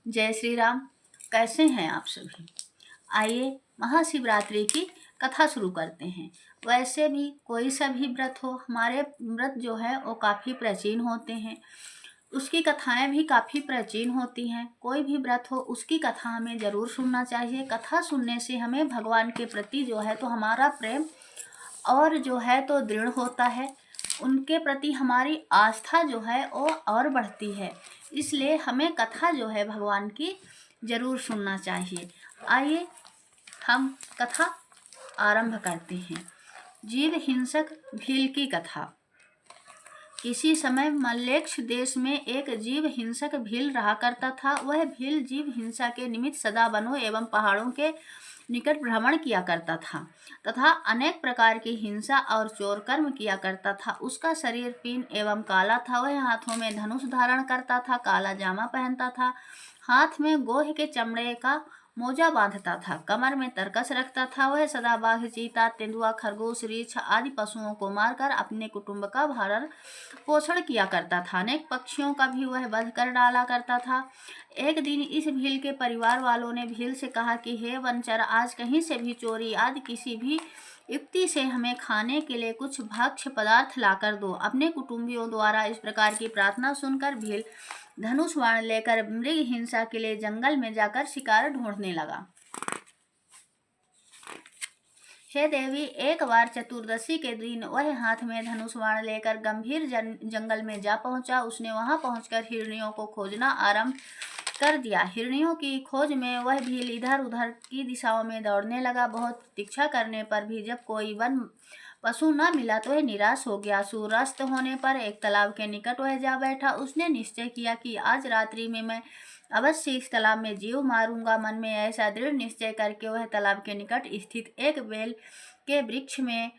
जय श्री राम। कैसे हैं आप सभी? आइए महाशिवरात्रि की कथा शुरू करते हैं। वैसे भी कोई सा भी व्रत हो, हमारे व्रत जो है वो काफ़ी प्राचीन होते हैं, उसकी कथाएं भी काफ़ी प्राचीन होती हैं। कोई भी व्रत हो उसकी कथा हमें ज़रूर सुनना चाहिए। कथा सुनने से हमें भगवान के प्रति जो है तो हमारा प्रेम और जो है तो दृढ़ होता है, उनके प्रति हमारी आस्था जो है वो और बढ़ती है। इसलिए हमें कथा जो है भगवान की ज़रूर सुनना चाहिए। आइए हम कथा आरंभ करते हैं। जीव हिंसक भील की कथा। किसी समय मल्लेक्ष देश में एक जीव हिंसक भील रहा करता था। वह भील जीव हिंसा के निमित्त सदा वनों एवं पहाड़ों के निकट भ्रमण किया करता था तथा अनेक प्रकार की हिंसा और चोर कर्म किया करता था। उसका शरीर पीन एवं काला था। वह हाथों में धनुष धारण करता था, काला जामा पहनता था, हाथ में गोह के चमड़े का मोजा बांधता था, कमर में तरकस रखता था। वह सदा बाघ, चीता, तेंदुआ, खरगोश, रीछ आदि पशुओं को मारकर अपने कुटुंब का भरण पोषण किया करता था। अनेक पक्षियों का भी वह वध कर डाला करता था। एक दिन इस भील के परिवार वालों ने भील से कहा कि हे वनचर, आज कहीं से भी चोरी आदि किसी भी युक्ति से हमें खाने के लिए कुछ भक्ष्य पदार्थ लाकर दो। अपने कुटुंबियों द्वारा इस प्रकार की प्रार्थना सुनकर भील धनुष बाण लेकर मृग हिंसा के लिए जंगल में जाकर शिकार ढूंढने लगा। हे देवी, एक बार चतुर्दशी के दिन वह हाथ में धनुष बाण लेकर गंभीर जंगल में जा पहुंचा। उसने वहां पहुंचकर हिरणियों को खोजना आरंभ कर दिया। हिरणियों की खोज में वह भील इधर उधर की दिशाओं में दौड़ने लगा। बहुत प्रतीक्षा करने पर भी जब कोई वन पशु न मिला तो वह निराश हो गया। सूर्यास्त होने पर एक तालाब के निकट वह जा बैठा। उसने निश्चय किया कि आज रात्रि में मैं अवश्य इस तालाब में जीव मारूंगा। मन में ऐसा दृढ़ निश्चय करके वह तालाब के निकट स्थित एक बेल के वृक्ष में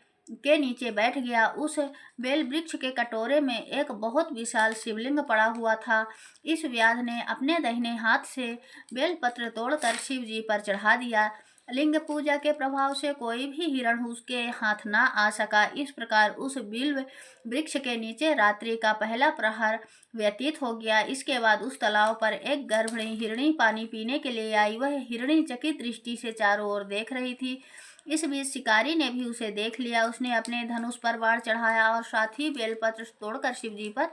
के नीचे बैठ गया। उस बेल वृक्ष के कटोरे में एक बहुत विशाल शिवलिंग पड़ा हुआ था। इस व्याध ने अपने दाहिने हाथ से बेलपत्र तोड़कर शिव जी पर चढ़ा दिया। लिंग पूजा के प्रभाव से कोई भी हिरण उसके हाथ ना आ सका। इस प्रकार उस बिल्व वृक्ष के नीचे रात्रि का पहला प्रहर व्यतीत हो गया। इसके बाद उस तालाब पर एक गर्भिणी हिरणी पानी पीने के लिए आई। वह हिरणी चकित दृष्टि से चारों ओर देख रही थी। इस बीच शिकारी ने भी उसे देख लिया। उसने अपने धनुष पर बाण चढ़ाया और साथ ही बेलपत्र तोड़कर शिवजी पर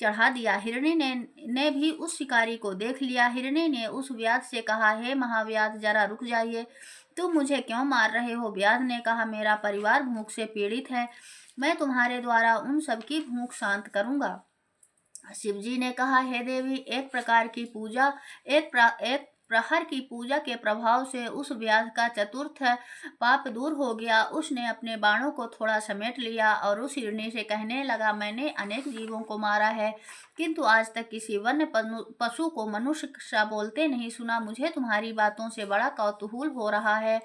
चढ़ा दिया। हिरणी ने भी उस शिकारी को देख लिया। हिरणी ने उस व्याध से कहा, हे महाव्याध, जरा रुक जाइए, तुम मुझे क्यों मार रहे हो? व्याध ने कहा, मेरा परिवार भूख से पीड़ित है, मैं तुम्हारे द्वारा उन सबकी भूख शांत करूंगा। शिवजी ने कहा, हे देवी, एक प्रहर की पूजा के प्रभाव से उस व्याध का चतुर्थ पाप दूर हो गया। उसने अपने बाणों को थोड़ा समेट लिया और उस हिरणी से कहने लगा, मैंने अनेक जीवों को मारा है, किंतु आज तक किसी वन्य पशु को मनुष्य सा बोलते नहीं सुना। मुझे तुम्हारी बातों से बड़ा कौतूहल हो रहा है।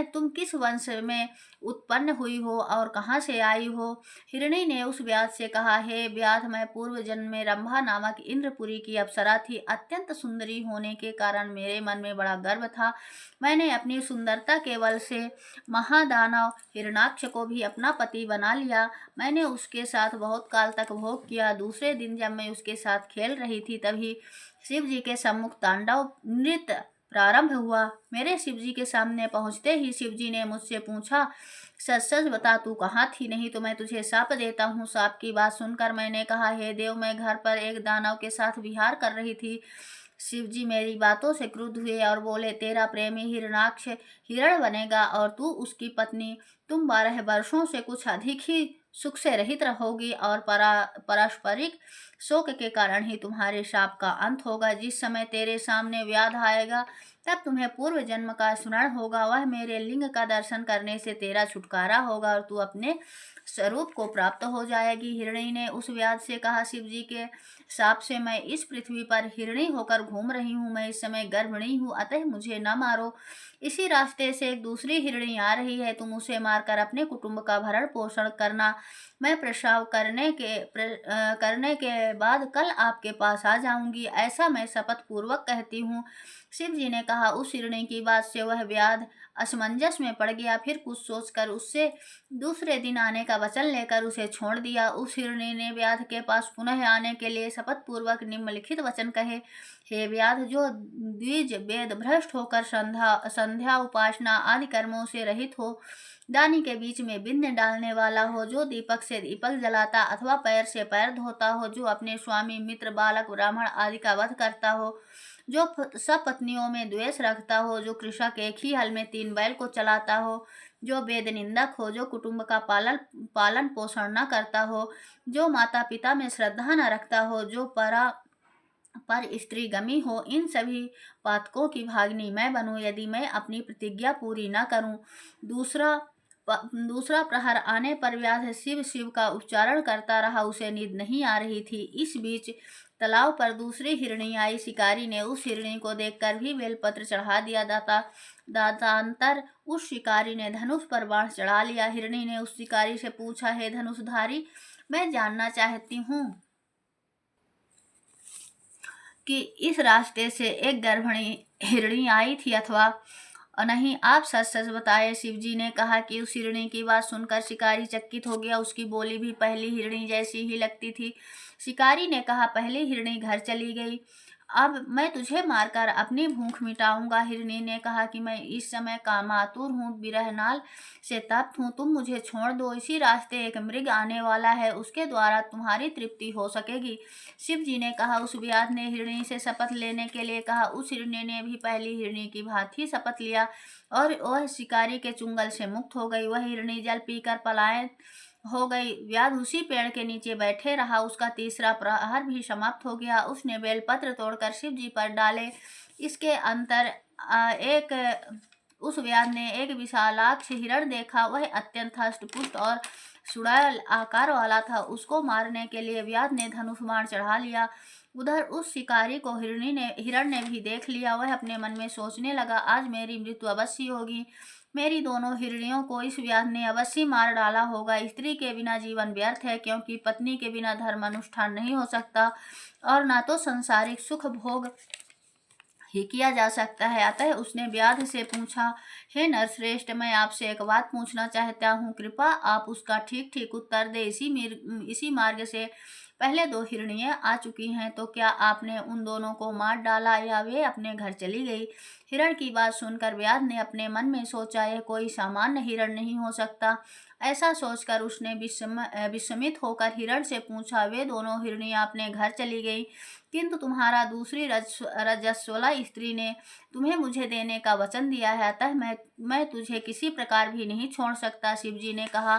तुम किस वंश में उत्पन्न हुई हो और कहाँ से आई हो? हिरणी ने उस व्याध से कहा, हे व्याध, मैं पूर्व जन्म में रंभा नामक इंद्रपुरी की अप्सरा थी। अत्यंत सुंदरी होने के कारण मेरे मन में बड़ा गर्व था। मैंने अपनी सुंदरता के बल से महादानव हिरणाक्ष को भी अपना पति बना लिया। मैंने उसके साथ बहुत काल तक भोग किया। दूसरे दिन जब मैं उसके साथ खेल रही थी तभी शिव जी के सम्मुख तांडव नृत्य प्रारंभ हुआ। मेरे शिवजी के सामने पहुंचते ही शिवजी ने मुझसे पूछा, सच सच बता, तू कहाँ थी? नहीं तो मैं तुझे शाप देता हूँ। शाप की बात सुनकर मैंने कहा, हे देव, मैं घर पर एक दानव के साथ विहार कर रही थी। शिवजी मेरी बातों से क्रुद्ध हुए और बोले, तेरा प्रेमी हिरणाक्ष हिरण बनेगा और तू उसकी पत्नी। तुम 12 वर्षों से कुछ अधिक ही सुख से रहित रहोगी और पारस्परिक शोक के कारण ही तुम्हारे शाप का अंत होगा। जिस समय तेरे सामने व्याध आएगा तब तुम्हें पूर्व जन्म का स्मरण होगा। वह मेरे लिंग का दर्शन करने से तेरा छुटकारा होगा और तू अपने स्वरूप को प्राप्त हो जाएगी। हिरणी ने उस व्याध से कहा, शिवजी के शाप से मैं इस पृथ्वी पर हिरणी होकर घूम रही हूँ। मैं इस समय गर्भिणी हूँ, अतः मुझे न मारो। इसी रास्ते से एक दूसरी हिरणी आ रही है, तुम उसे मारकर अपने कुटुंब का भरण पोषण करना। मैं प्रसव करने के बाद कल आपके पास आ जाऊंगी, ऐसा मैं शपथ पूर्वक कहती हूँ। शिव जी ने कहा। उस हिरणी की बात से वह व्याध असमंजस में पड़ गया। फिर कुछ सोचकर उससे दूसरे दिन आने का वचन लेकर उसे छोड़ दिया। उस हिरणी ने व्याध के पास पुनः आने के लिए शपथ पूर्वक निम्नलिखित वचन कहे। हे व्याध, जो द्विज वेद भ्रष्ट होकर संध्या उपासना आदि कर्मों से रहित हो, दानी के बीच में बिंद डालने वाला हो, जो दीपक से दीपक जलाता अथवा पैर से पैर धोता हो, जो अपने स्वामी मित्र बालक ब्राह्मण आदि का वध करता हो, जो सब पत्नियों में द्वेष रखता हो, जो कृषक एक ही हल में 3 बैल को चलाता हो, जो वेद निंदक हो, जो कुटुंब का पालन पोषण न करता हो, जो माता पिता में श्रद्धा न रखता हो, जो पर स्त्री गमी हो, इन सभी पातकों की भागिनी मैं बनूं यदि मैं अपनी प्रतिज्ञा पूरी न करूं। दूसरा प्रहर आने पर व्याध शिव शिव का उच्चारण करता रहा। उसे नींद नहीं आ रही थी। इस बीच तालाब पर दूसरी हिरणी आई। शिकारी ने उस हिरणी को देखकर भी बेलपत्र चढ़ा दिया। दातांतर उस शिकारी ने धनुष पर बाण चढ़ा लिया। हिरणी ने उस शिकारी से पूछा, हे धनुषधारी, मैं जानना चाहती हूँ कि इस रास्ते से एक गर्भिणी हिरणी आई थी अथवा नहीं, आप सच सच बताए। शिवजी ने कहा कि उस हिरणी की बात सुनकर शिकारी चकित हो गया। उसकी बोली भी पहली हिरणी जैसी ही लगती थी। शिकारी ने कहा, पहली हिरणी घर चली गई, अब मैं तुझे मारकर अपनी भूख मिटाऊंगा। हिरणी ने कहा कि मैं इस समय कामातुर हूँ, विरहनाल से तप्त हूँ, तुम मुझे छोड़ दो। इसी रास्ते एक मृग आने वाला है, उसके द्वारा तुम्हारी तृप्ति हो सकेगी। शिव जी ने कहा। उस व्याध ने हिरणी से शपथ लेने के लिए कहा। उस हिरणी ने भी पहली हिरणी की भांति शपथ लिया और वह शिकारी के चुंगल से मुक्त हो गई। वह हिरणी जल पीकर पलायन हो गई। व्याध उसी पेड़ के नीचे बैठे रहा। उसका तीसरा प्रहर भी समाप्त हो गया। उसने बेलपत्र तोड़कर शिव जी पर डाले। इसके अंतर एक उस व्याध ने एक विशालाक्ष हिरण देखा। वह अत्यंत हष्टपुष्ट और सुड़ैल आकार वाला था। उसको मारने के लिए व्याध ने धनुष बाण चढ़ा लिया। उधर उस शिकारी को हिरण ने भी देख लिया। वह अपने मन में सोचने लगा, आज मेरी मृत्यु अवश्य होगी। मेरी दोनों हिरणियों को इस व्याध ने अवश्य मार डाला होगा। स्त्री के बिना जीवन व्यर्थ है, क्योंकि पत्नी के बिना धर्म अनुष्ठान नहीं हो सकता और न तो संसारिक सुख भोग ही किया जा सकता है। अतः उसने व्याध से पूछा, हे नरश्रेष्ठ, मैं आपसे एक बात पूछना चाहता हूँ, कृपा आप उसका ठीक ठीक उत्तर दे। इसी मार्ग से पहले 2 हिरणियां आ चुकी हैं, तो क्या आपने उन दोनों को मार डाला या वे अपने घर चली गई? हिरण की बात सुनकर व्याध ने अपने मन में सोचा, यह कोई सामान्य हिरण नहीं हो सकता। ऐसा सोचकर उसने विस्मित होकर हिरण से पूछा, वे दोनों हिरणियां अपने घर चली गई, किंतु तुम्हारा दूसरी रजस्वला स्त्री ने तुम्हें मुझे देने का वचन दिया है, अतः मैं तुझे किसी प्रकार भी नहीं छोड़ सकता। शिवजी ने कहा।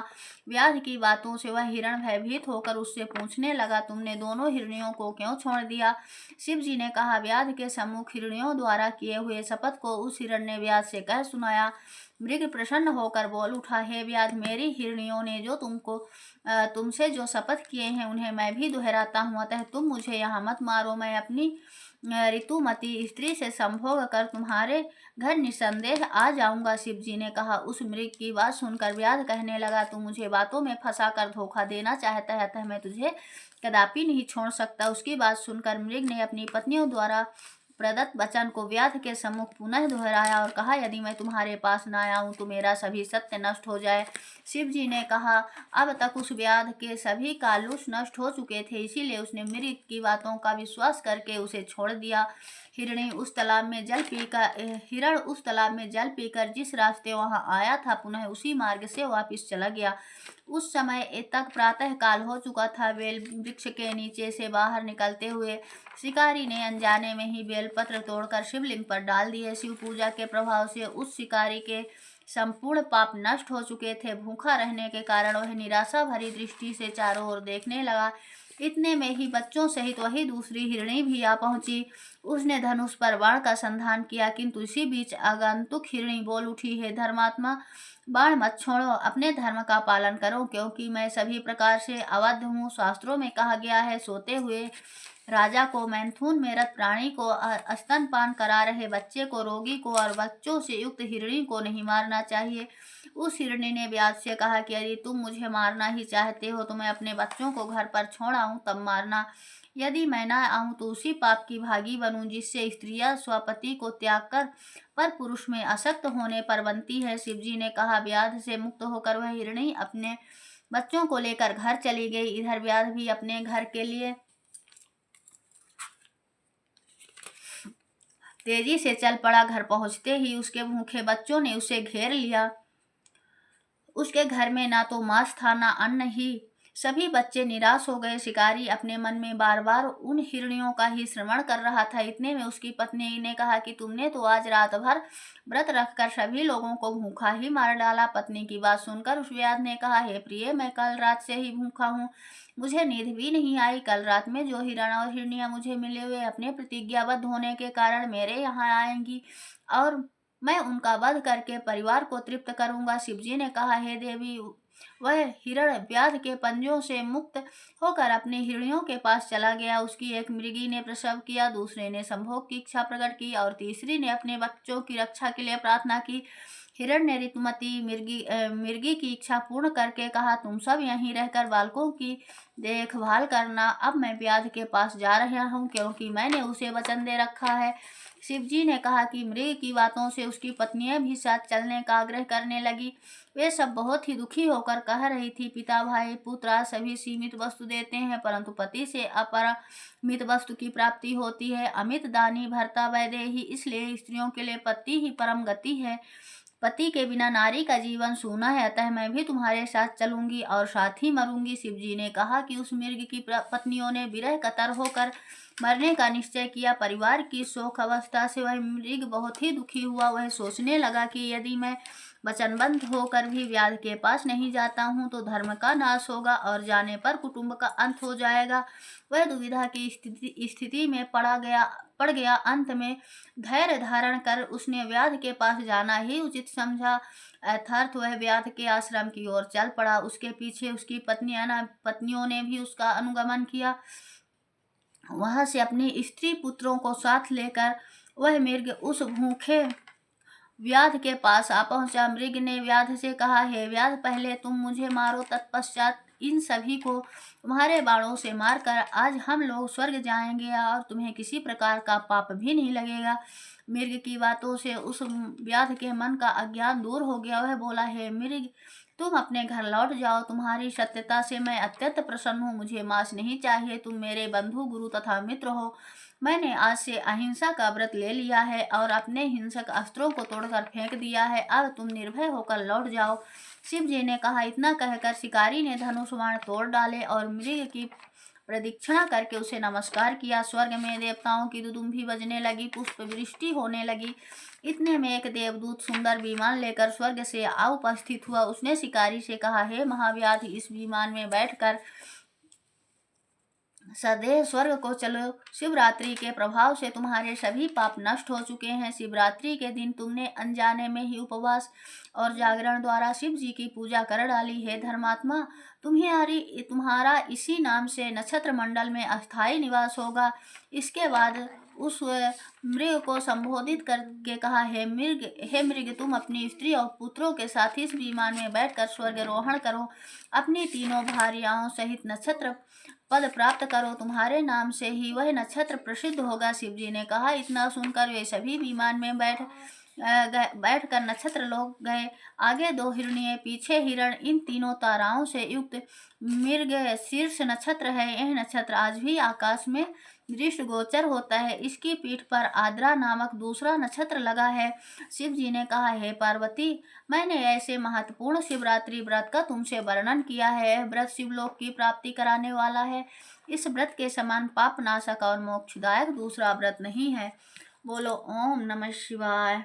व्याध की बातों से वह हिरण भयभीत होकर उससे पूछने लगा, तुमने दोनों हिरणियों को क्यों छोड़ दिया? शिवजी ने कहा। व्याध के सम्मुख हिरणियों द्वारा किए हुए शपथ को उस हिरण ने व्याध से कह सुनाया। मृग प्रसन्न होकर बोल उठा, हे व्याध, मेरी हिरणियों ने जो तुमसे जो शपथ किए हैं उन्हें मैं भी दोहराता हूँ, अतः तुम मुझे यहाँ मत मारो। मैं अपनी ऋतुमती स्त्री से संभोग कर तुम्हारे घर निसंदेह आ जाऊंगा। शिवजी ने कहा। उस मृग की बात सुनकर व्याध कहने लगा, तू मुझे बातों में फंसा कर धोखा देना चाहता है, अतः मैं तुझे कदापि नहीं छोड़ सकता। उसकी बात सुनकर मृग ने अपनी पत्नियों द्वारा प्रदत्त वचन को व्याध के सम्मुख पुनः दोहराया और कहा, यदि मैं तुम्हारे पास न आऊं तो मेरा सभी सत्य नष्ट हो जाए। शिव जी ने कहा। अब तक उस व्याध के सभी कालूष नष्ट हो चुके थे, इसीलिए उसने मृग की बातों का विश्वास करके उसे छोड़ दिया। हिरण उस तालाब में जल पीकर जिस रास्ते वहां आया था, पुनः उसी मार्ग से वापस चला गया। उस समय तक प्रातः काल हो चुका था। बेल वृक्ष के नीचे से बाहर निकलते हुए शिकारी ने अनजाने में ही बेलपत्र तोड़कर शिवलिंग पर डाल दिए। शिव पूजा के प्रभाव से उस शिकारी के संपूर्ण पाप नष्ट हो चुके थे। भूखा रहने के कारण वह निराशा भरी दृष्टि से चारों ओर देखने लगा। इतने में ही बच्चों सहित वही दूसरी हिरणी भी आ पहुंची। उसने धनुष पर बाण का संधान किया, किंतु इसी बीच आगंतुक हिरणी बोल उठी, हे धर्मात्मा, बाण मत छोड़ो, अपने धर्म का पालन करो, क्योंकि मैं सभी प्रकार से अवध हूँ। शास्त्रों में कहा गया है, सोते हुए राजा को, मैथुन में रत प्राणी को, स्तनपान करा रहे बच्चे को, रोगी को और बच्चों से युक्त हिरणी को नहीं मारना चाहिए। उस हिरणी ने व्याध से कहा कि यदि तुम मुझे मारना ही चाहते हो तो मैं अपने बच्चों को घर पर छोड़ आऊं तब मारना। यदि मैं न आऊं तो उसी पाप की भागी बनूं जिससे स्त्रियां स्वपति को त्याग कर पर पुरुष में आसक्त होने पर बनती है। शिवजी ने कहा, व्याध से मुक्त होकर वह हिरणी अपने बच्चों को लेकर घर चली गई। इधर व्याध भी अपने घर के लिए तेजी से चल पड़ा। घर पहुंचते ही उसके भूखे बच्चों ने उसे घेर लिया। उसके घर में ना तो मांस था ना अन्न ही। सभी बच्चे निराश हो गए। शिकारी अपने मन में बार बार उन हिरणियों का ही श्रवण कर रहा था। इतने में उसकी पत्नी ने कहा कि तुमने तो आज रात भर व्रत रखकर सभी लोगों को भूखा ही मार डाला। पत्नी की बात सुनकर उस व्याध ने कहा, हे प्रिय, मैं कल रात से ही भूखा हूँ, मुझे नींद भी नहीं आई। कल रात में जो हिरण और हिरनियां मुझे मिले हुए अपने प्रतिज्ञाबद्ध होने के कारण मेरे यहाँ आएंगी और मैं उनका वध करके परिवार को तृप्त करूंगा। शिवजी ने कहा, हे देवी, वह हिरण व्याध के पंजों से मुक्त होकर अपने हिरणियों के पास चला गया। उसकी एक मृगी ने प्रसव किया, दूसरे ने संभोग की इच्छा प्रकट की और तीसरी ने अपने बच्चों की रक्षा के लिए प्रार्थना की। हिरण ने ऋतुमती मृगी की इच्छा पूर्ण करके कहा, तुम सब यहीं रहकर बालकों की देखभाल करना। अब मैं व्याध के पास जा रहा हूँ क्योंकि मैंने उसे वचन दे रखा है। शिवजी ने कहा कि मृग की बातों से उसकी पत्नियां भी साथ चलने का आग्रह करने लगी। वे सब बहुत ही दुखी होकर कह रही थी, पिता, भाई, पुत्र सभी सीमित वस्तु देते हैं परंतु पति से अपरिमित वस्तु की प्राप्ति होती है। अमित दानी भर्ता वैदेही, इसलिए स्त्रियों के लिए पति ही परम गति है। पति के बिना नारी का जीवन सूना है, अतः मैं भी तुम्हारे साथ चलूंगी और साथ ही मरूंगी। शिवजी ने कहा कि उस मृग की पत्नियों ने विरह कतर होकर मरने का निश्चय किया। परिवार की शोक अवस्था से वह मृग बहुत ही दुखी हुआ। वह सोचने लगा कि यदि मैं वचनबद्ध होकर भी व्याध के पास नहीं जाता हूँ तो धर्म का नाश होगा और जाने पर कुटुंब का अंत हो जाएगा। वह दुविधा की स्थिति में पड़ गया। अंत में धैर्य धारण कर उसने व्याध के पास जाना ही उचित समझा। अर्थात वह व्याध के आश्रम की ओर चल पड़ा। उसके पीछे उसकी पत्नियों ने भी उसका अनुगमन किया। वहां से अपनी स्त्री पुत्रों को साथ लेकर वह मृग उस भूखे व्याध के पास आ पहुंचा। मृग ने व्याध से कहा, हे व्याध, पहले तुम मुझे मारो, तत्पश्चात इन सभी को तुम्हारे बाणों से मारकर आज हम लोग स्वर्ग जाएंगे और तुम्हें किसी प्रकार का पाप भी नहीं लगेगा। मृग की बातों से उस व्याध के मन का अज्ञान दूर हो गया। वह बोला, हे मृग, तुम अपने घर लौट जाओ, तुम्हारी सत्यता से मैं अत्यंत प्रसन्न हूँ। मुझे मांस नहीं चाहिए, तुम मेरे बंधु, गुरु तथा मित्र हो। मैंने आज से अहिंसा का व्रत ले लिया है और अपने हिंसक अस्त्रों को तोड़कर फेंक दिया है। अब तुम निर्भय होकर लौट जाओ। शिव जी ने कहा। इतना कहकर शिकारी ने धनुष बाण तोड़ डाले और मृग की प्रदक्षिणा करके उसे नमस्कार किया। स्वर्ग में देवताओं की दुदुम्भी बजने लगी, पुष्प वृष्टि होने लगी। इतने में एक देवदूत सुंदर विमान लेकर स्वर्ग से आ उपस्थित हुआ। उसने शिकारी से कहा, हे महाव्याध, इस विमान में बैठकर सदैव स्वर्ग को चलो। शिवरात्रि के प्रभाव से तुम्हारे सभी पाप नष्ट हो चुके हैं। शिवरात्रि के दिन तुमने अनजाने में ही उपवास और जागरण द्वारा शिव जी की पूजा कर डाली है। धर्मात्मा, तुम्हारा इसी नाम से नक्षत्र मंडल में अस्थायी निवास होगा। इसके बाद उस मृग को संबोधित करके कहा, हे मृग, तुम अपनी स्त्री और पुत्रों के साथ इस विमान में बैठकर स्वर्गारोहण करो। अपनी तीनों भार्याओं सहित नक्षत्र पद प्राप्त करो। तुम्हारे नाम से ही वह नक्षत्र प्रसिद्ध होगा। शिव जी ने कहा। इतना सुनकर वे सभी विमान में बैठकर नक्षत्र लोग गए। आगे दो हिरण्य, पीछे हिरण। इन तीनों ताराओं से युक्त मृग शीर्ष नक्षत्र है। यह नक्षत्र आज भी आकाश में दृष्टि गोचर होता है। इसकी पीठ पर आद्रा नामक दूसरा नक्षत्र लगा है। शिव जी ने कहा, हे पार्वती, मैंने ऐसे महत्वपूर्ण शिवरात्रि व्रत का तुमसे वर्णन किया है। यह व्रत शिवलोक की प्राप्ति कराने वाला है। इस व्रत के समान पाप नाशक और मोक्षदायक दूसरा व्रत नहीं है। बोलो ओम नमः शिवाय।